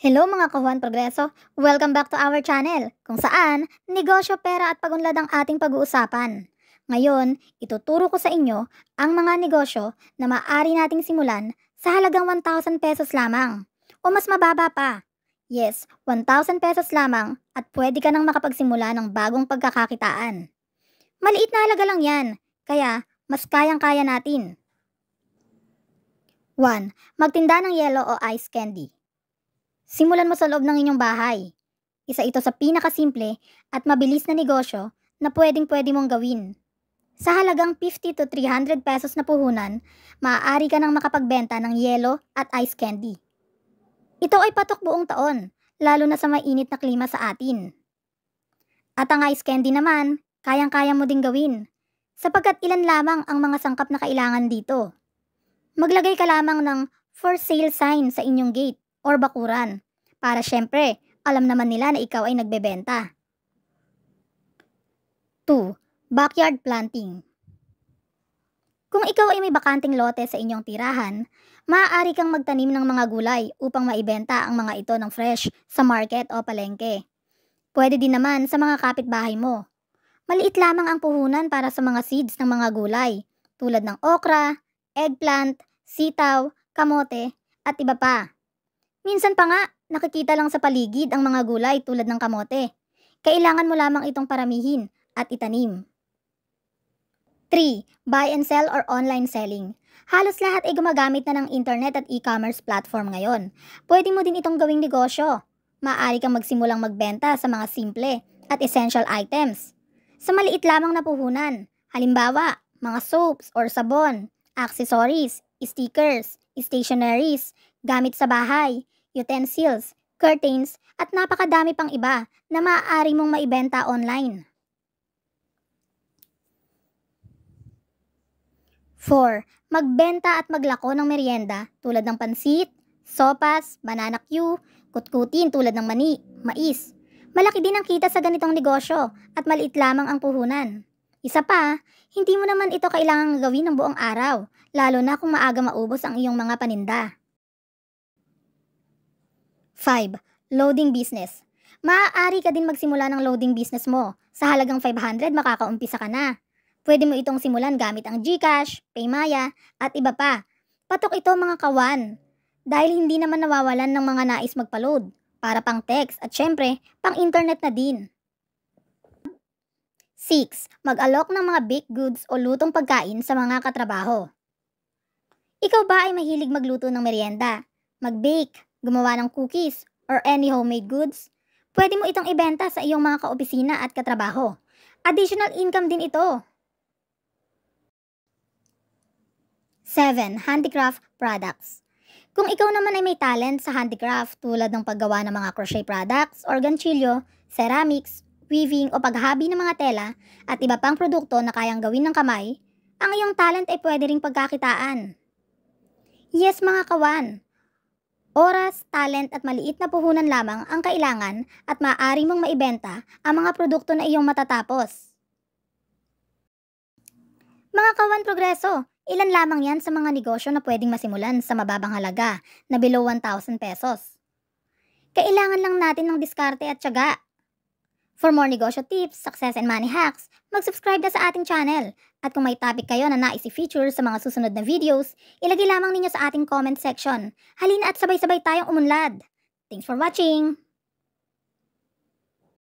Hello mga kahuan progreso! Welcome back to our channel, kung saan negosyo, pera at pagunlad ang ating pag-uusapan. Ngayon, ituturo ko sa inyo ang mga negosyo na maaari nating simulan sa halagang 1,000 pesos lamang o mas mababa pa. Yes, 1,000 pesos lamang at pwede ka nang makapagsimula ng bagong pagkakakitaan. Maliit na halaga lang yan, kaya mas kayang-kaya natin. 1. Magtinda ng yelo o ice candy. Simulan mo sa loob ng inyong bahay. Isa ito sa pinakasimple at mabilis na negosyo na pwedeng-pwede mong gawin. Sa halagang 50 to 300 pesos na puhunan, maaari ka nang makapagbenta ng yelo at ice candy. Ito ay patok buong taon, lalo na sa mainit na klima sa atin. At ang ice candy naman, kayang-kaya mo ding gawin, sapagkat ilan lamang ang mga sangkap na kailangan dito. Maglagay ka lamang ng for sale sign sa inyong gate or bakuran, para syempre, alam naman nila na ikaw ay nagbebenta. 2. Backyard planting. Kung ikaw ay may bakanting lote sa inyong tirahan, maaari kang magtanim ng mga gulay upang maibenta ang mga ito ng fresh sa market o palengke. Pwede din naman sa mga kapitbahay mo. Maliit lamang ang puhunan para sa mga seeds ng mga gulay, tulad ng okra, eggplant, sitaw, kamote, at iba pa. Minsan pa nga, nakikita lang sa paligid ang mga gulay tulad ng kamote. Kailangan mo lamang itong paramihin at itanim. 3. Buy and sell or online selling. Halos lahat ay gumagamit na ng internet at e-commerce platform ngayon. Pwede mo din itong gawing negosyo. Maaari kang magsimulang magbenta sa mga simple at essential items. Sa maliit lamang na puhunan, halimbawa, mga soaps or sabon, accessories, stickers, stationeries, gamit sa bahay, utensils, curtains, at napakadami pang iba na maaari mong maibenta online. 4. Magbenta at maglako ng merienda tulad ng pansit, sopas, banana Q, kutkutin tulad ng mani, mais. Malaki din ang kita sa ganitong negosyo at maliit lamang ang puhunan. Isa pa, hindi mo naman ito kailangang gawin ng buong araw, lalo na kung maaga maubos ang iyong mga paninda. 5. Loading business. Maaari ka din magsimula ng loading business mo. Sa halagang 500 makakaumpisa ka na. Pwede mo itong simulan gamit ang GCash, Paymaya, at iba pa. Patok ito mga kawan, dahil hindi naman nawawalan ng mga nais magpa-load, para pang text at syempre, pang internet na din. 6. Mag-alok ng mga baked goods o lutong pagkain sa mga katrabaho. Ikaw ba ay mahilig magluto ng merienda, mag-bake, gumawa ng cookies, or any homemade goods? Pwede mo itong ibenta sa iyong mga kaopisina at katrabaho. Additional income din ito. 7. Handicraft products. Kung ikaw naman ay may talent sa handicraft tulad ng paggawa ng mga crochet products or ganchilyo, ceramics, weaving o paghabi ng mga tela at iba pang produkto na kayang gawin ng kamay, ang iyong talent ay pwede ring pagkakitaan. Yes mga kawan, oras, talent at maliit na puhunan lamang ang kailangan at maaari mong maibenta ang mga produkto na iyong matatapos. Mga kawan progreso, ilan lamang yan sa mga negosyo na pwedeng masimulan sa mababang halaga na below 1,000 pesos. Kailangan lang natin ng diskarte at tiyaga. For more negosyo tips, success and money hacks, mag-subscribe na sa ating channel. At kung may topic kayo na nais i-feature sa mga susunod na videos, ilagay lamang ninyo sa ating comment section. Halina at sabay-sabay tayong umunlad. Thanks for watching!